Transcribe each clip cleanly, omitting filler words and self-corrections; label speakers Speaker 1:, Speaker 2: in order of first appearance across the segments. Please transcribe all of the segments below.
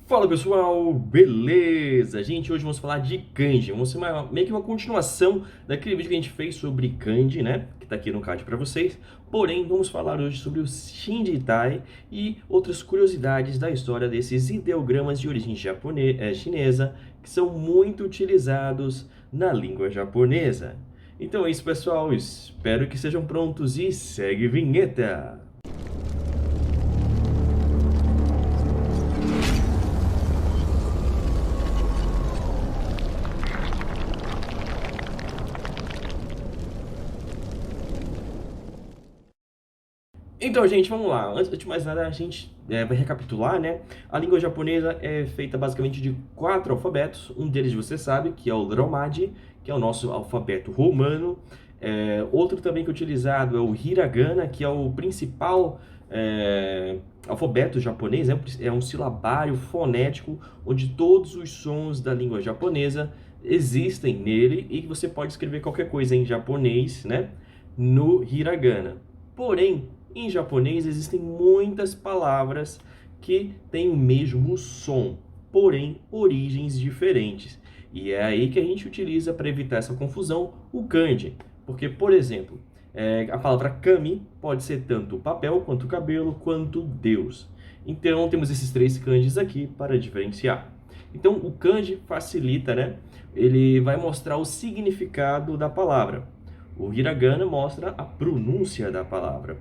Speaker 1: Fala pessoal, beleza? Gente, hoje vamos falar de kanji. Vamos ser meio que uma continuação daquele vídeo que a gente fez sobre kanji, né? Que tá aqui no card para vocês. Porém, vamos falar hoje sobre o Shinjitai e outras curiosidades da história desses ideogramas de origem chinesa que são muito utilizados na língua japonesa. Então é isso, pessoal. Espero que sejam prontos e segue vinheta! Então, gente, vamos lá. Antes de mais nada, a gente vai recapitular, né? A língua japonesa é feita basicamente de 4 alfabetos. Um deles você sabe, que é o Romaji, que é o nosso alfabeto romano. Outro também que é utilizado é o Hiragana, que é o principal alfabeto japonês. É um silabário fonético, onde todos os sons da língua japonesa existem nele e você pode escrever qualquer coisa em japonês, né? No Hiragana. Porém, em japonês existem muitas palavras que têm o mesmo som, porém origens diferentes. E é aí que a gente utiliza para evitar essa confusão o kanji. Porque, por exemplo, a palavra kami pode ser tanto papel, quanto cabelo, quanto Deus. Então temos esses 3 kanjis aqui para diferenciar. Então o kanji facilita, né? Ele vai mostrar o significado da palavra. O hiragana mostra a pronúncia da palavra.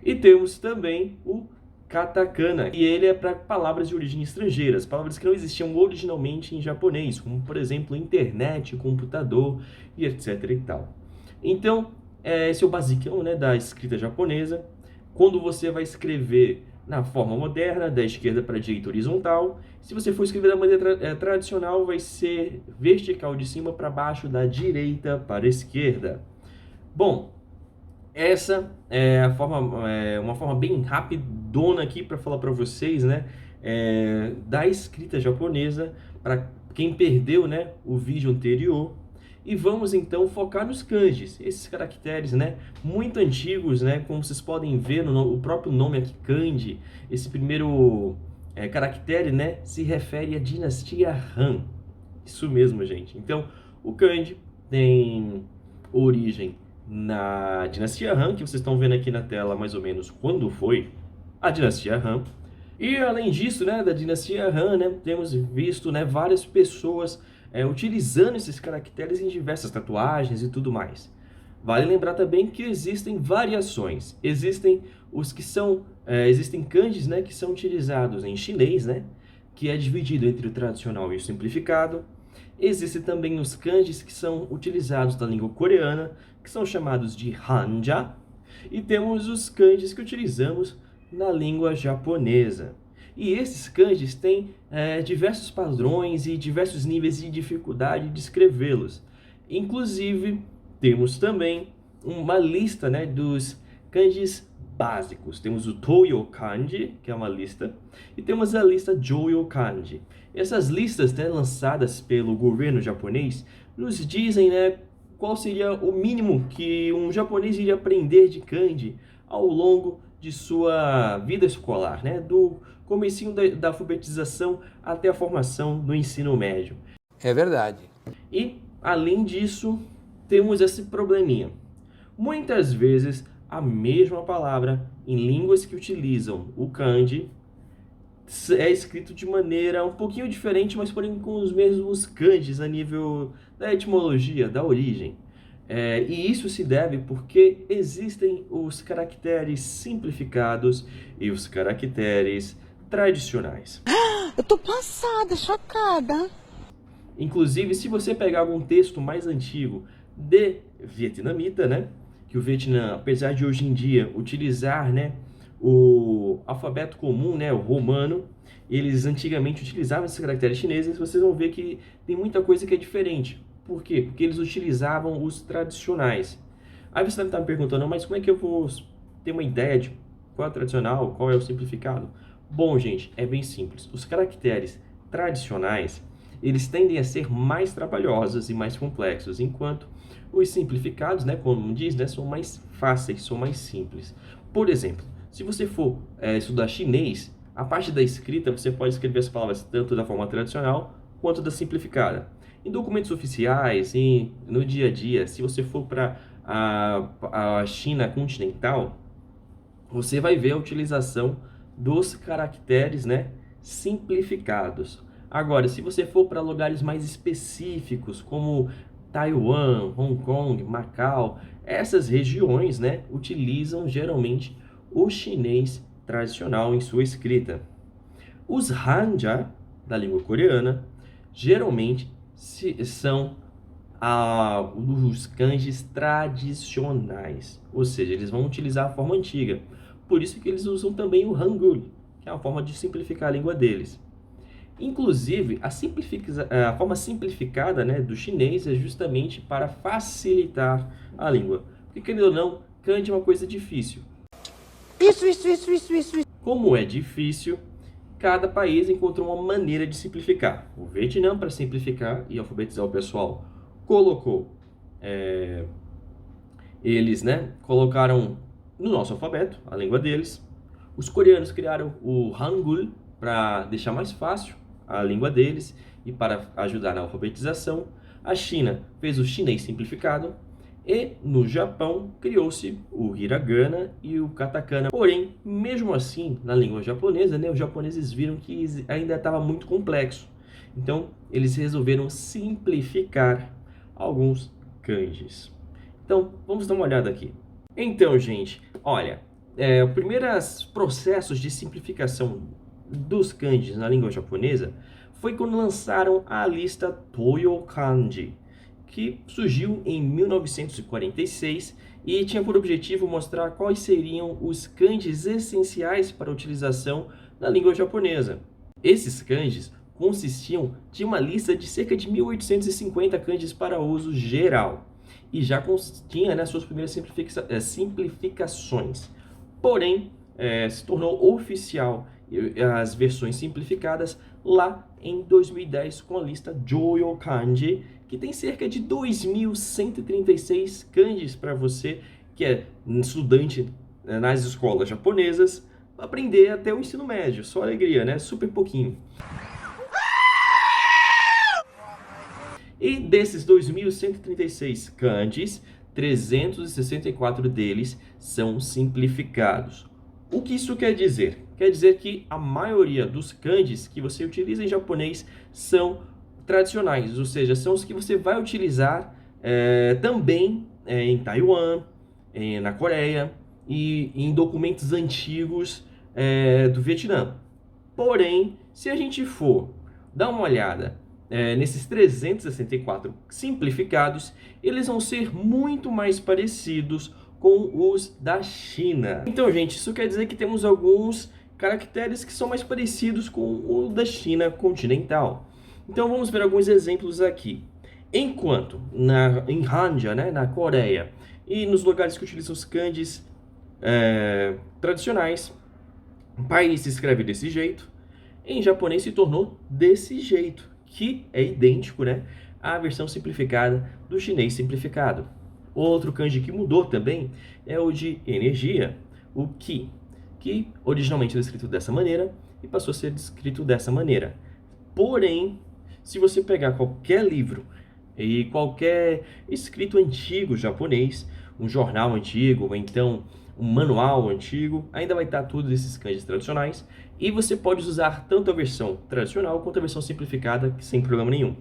Speaker 1: E temos também o katakana, e ele é para palavras de origem estrangeira, palavras que não existiam originalmente em japonês, como por exemplo internet, computador e etc e tal. Então, esse é o basicão, né, da escrita japonesa. Quando você vai escrever na forma moderna, da esquerda para a direita horizontal, se você for escrever da maneira tradicional, vai ser vertical de cima para baixo, da direita para a esquerda. Bom, essa é uma forma bem rapidona aqui para falar para vocês, né, da escrita japonesa, para quem perdeu, né, o vídeo anterior. E vamos então focar nos kanjis, esses caracteres, né, muito antigos, né, como vocês podem ver no próprio nome aqui, kanji. Esse primeiro caractere, né, se refere à dinastia Han. Isso mesmo, gente. Então, o kanji tem origem na dinastia Han, que vocês estão vendo aqui na tela mais ou menos quando foi a dinastia Han. E além disso, né, da dinastia Han, né, temos visto, né, várias pessoas utilizando esses caracteres em diversas tatuagens e tudo mais. Vale lembrar também que existem variações. Existem kanjis, né, que são utilizados em chinês, né, que é dividido entre o tradicional e o simplificado. Existem também os kanjis que são utilizados na língua coreana, que são chamados de hanja, e temos os kanjis que utilizamos na língua japonesa. E esses kanjis têm diversos padrões e diversos níveis de dificuldade de escrevê-los. Inclusive, temos também uma lista, né, dos kanjis básicos. Temos o Toyo Kanji, que é uma lista, e temos a lista Joyo Kanji. Essas listas, né, lançadas pelo governo japonês nos dizem, né, qual seria o mínimo que um japonês iria aprender de kanji ao longo de sua vida escolar, né, do comecinho da alfabetização até a formação do ensino médio.
Speaker 2: É verdade.
Speaker 1: E, além disso, temos esse probleminha. Muitas vezes, a mesma palavra em línguas que utilizam o kanji é escrito de maneira um pouquinho diferente, mas porém com os mesmos kanjis a nível da etimologia, da origem. E isso se deve porque existem os caracteres simplificados e os caracteres tradicionais.
Speaker 3: Eu tô passada, chocada.
Speaker 1: Inclusive, se você pegar algum texto mais antigo de vietnamita, né, que o Vietnã, apesar de hoje em dia utilizar, né, o alfabeto comum, né, o romano, eles antigamente utilizavam esses caracteres chineses, vocês vão ver que tem muita coisa que é diferente. Por quê? Porque eles utilizavam os tradicionais. Aí você deve estar me perguntando, mas como é que eu vou ter uma ideia de qual é o tradicional, qual é o simplificado? Bom, gente, é bem simples. Os caracteres tradicionais, eles tendem a ser mais trabalhosos e mais complexos, enquanto os simplificados, né, como diz, né, são mais fáceis, são mais simples. Por exemplo, se você for estudar chinês, A parte da escrita, você pode escrever as palavras tanto da forma tradicional quanto da simplificada. Em documentos oficiais, no dia a dia, se você for para a China continental, você vai ver a utilização dos caracteres, né, simplificados. Agora, se você for para lugares mais específicos, como Taiwan, Hong Kong, Macau, essas regiões, né, utilizam geralmente o chinês tradicional em sua escrita. Os Hanja, da língua coreana, geralmente são os kanjis tradicionais, ou seja, eles vão utilizar a forma antiga. Por isso que eles usam também o Hangul, que é a forma de simplificar a língua deles. Inclusive, a forma simplificada, né, do chinês é justamente para facilitar a língua. Porque, querendo ou não, kanji é uma coisa difícil.
Speaker 3: Isso.
Speaker 1: Como é difícil, cada país encontrou uma maneira de simplificar. O Vietnã, para simplificar e alfabetizar o pessoal, eles, né, colocaram no nosso alfabeto, a língua deles. Os coreanos criaram o Hangul para deixar mais fácil a língua deles e para ajudar na alfabetização. A China fez o chinês simplificado e no Japão criou-se o hiragana e o katakana. Porém, mesmo assim, na língua japonesa, né, os japoneses viram que ainda estava muito complexo. Então, eles resolveram simplificar alguns kanjis. Então, vamos dar uma olhada aqui. Então, gente, olha, os primeiros processos de simplificação dos kanjis na língua japonesa foi quando lançaram a lista Toyo Kanji, que surgiu em 1946 e tinha por objetivo mostrar quais seriam os kanjis essenciais para a utilização na língua japonesa. Esses kanjis consistiam de uma lista de cerca de 1850 kanjis para uso geral e já tinha, né, suas primeiras simplificações. Porém, se tornou oficial as versões simplificadas lá em 2010 com a lista Joyo Kanji, que tem cerca de 2.136 kanjis para você que é estudante nas escolas japonesas aprender até o ensino médio. Só alegria, né? Super pouquinho. E desses 2.136 kanjis, 364 deles são simplificados. O que isso quer dizer? Quer dizer que a maioria dos kanjis que você utiliza em japonês são tradicionais, ou seja, são os que você vai utilizar também em Taiwan, na Coreia e em documentos antigos do Vietnã. Porém, se a gente for dar uma olhada nesses 364 simplificados, eles vão ser muito mais parecidos com os da China. Então, gente, isso quer dizer que temos alguns caracteres que são mais parecidos com o da China continental. Então, vamos ver alguns exemplos aqui. Enquanto em Hanja, né, na Coreia, e nos lugares que utilizam os kanjis tradicionais, pai se escreve desse jeito, em japonês se tornou desse jeito, que é idêntico, né, à versão simplificada do chinês simplificado. Outro kanji que mudou também é o de energia, o Ki, que originalmente era escrito dessa maneira e passou a ser escrito dessa maneira. Porém, se você pegar qualquer livro e qualquer escrito antigo japonês, um jornal antigo, ou então um manual antigo, ainda vai estar todos esses kanjis tradicionais, e você pode usar tanto a versão tradicional quanto a versão simplificada, sem problema nenhum.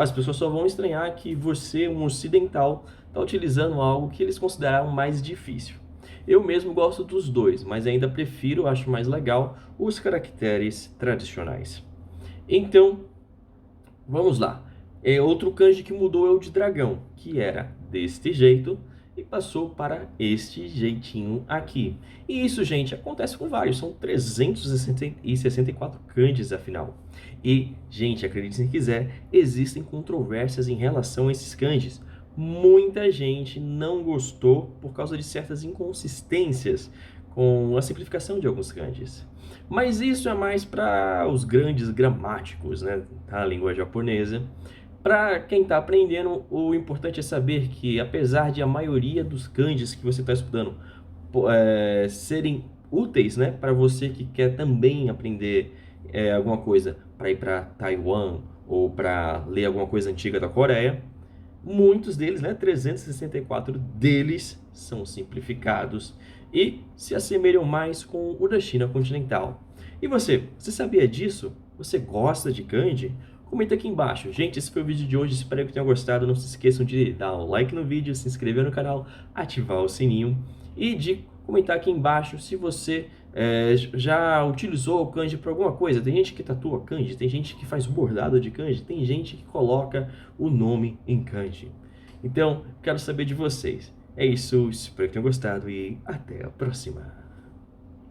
Speaker 1: As pessoas só vão estranhar que você, um ocidental, está utilizando algo que eles consideram mais difícil. Eu mesmo gosto dos dois, mas ainda prefiro, acho mais legal, os caracteres tradicionais. Então, vamos lá. Outro kanji que mudou é o de dragão, que era deste jeito e passou para este jeitinho aqui. E isso, gente, acontece com vários, são 364 kanjis afinal. E, gente, acredite se quiser, existem controvérsias em relação a esses kanjis. Muita gente não gostou por causa de certas inconsistências com a simplificação de alguns kanjis. Mas isso é mais para os grandes gramáticos, né, da língua japonesa. Para quem está aprendendo, o importante é saber que, apesar de a maioria dos kanjis que você está estudando serem úteis, né, para você que quer também aprender alguma coisa para ir para Taiwan ou para ler alguma coisa antiga da Coreia. Muitos deles, né, 364 deles são simplificados e se assemelham mais com o da China continental. E você sabia disso? Você gosta de kanji? Comenta aqui embaixo. Gente, esse foi o vídeo de hoje, espero que tenham gostado. Não se esqueçam de dar um like no vídeo, se inscrever no canal, ativar o sininho e de comentar aqui embaixo se você já utilizou o kanji para alguma coisa. Tem gente que tatua kanji, tem gente que faz bordado de kanji, tem gente que coloca o nome em kanji. Então, quero saber de vocês. É isso, espero que tenham gostado e até a próxima.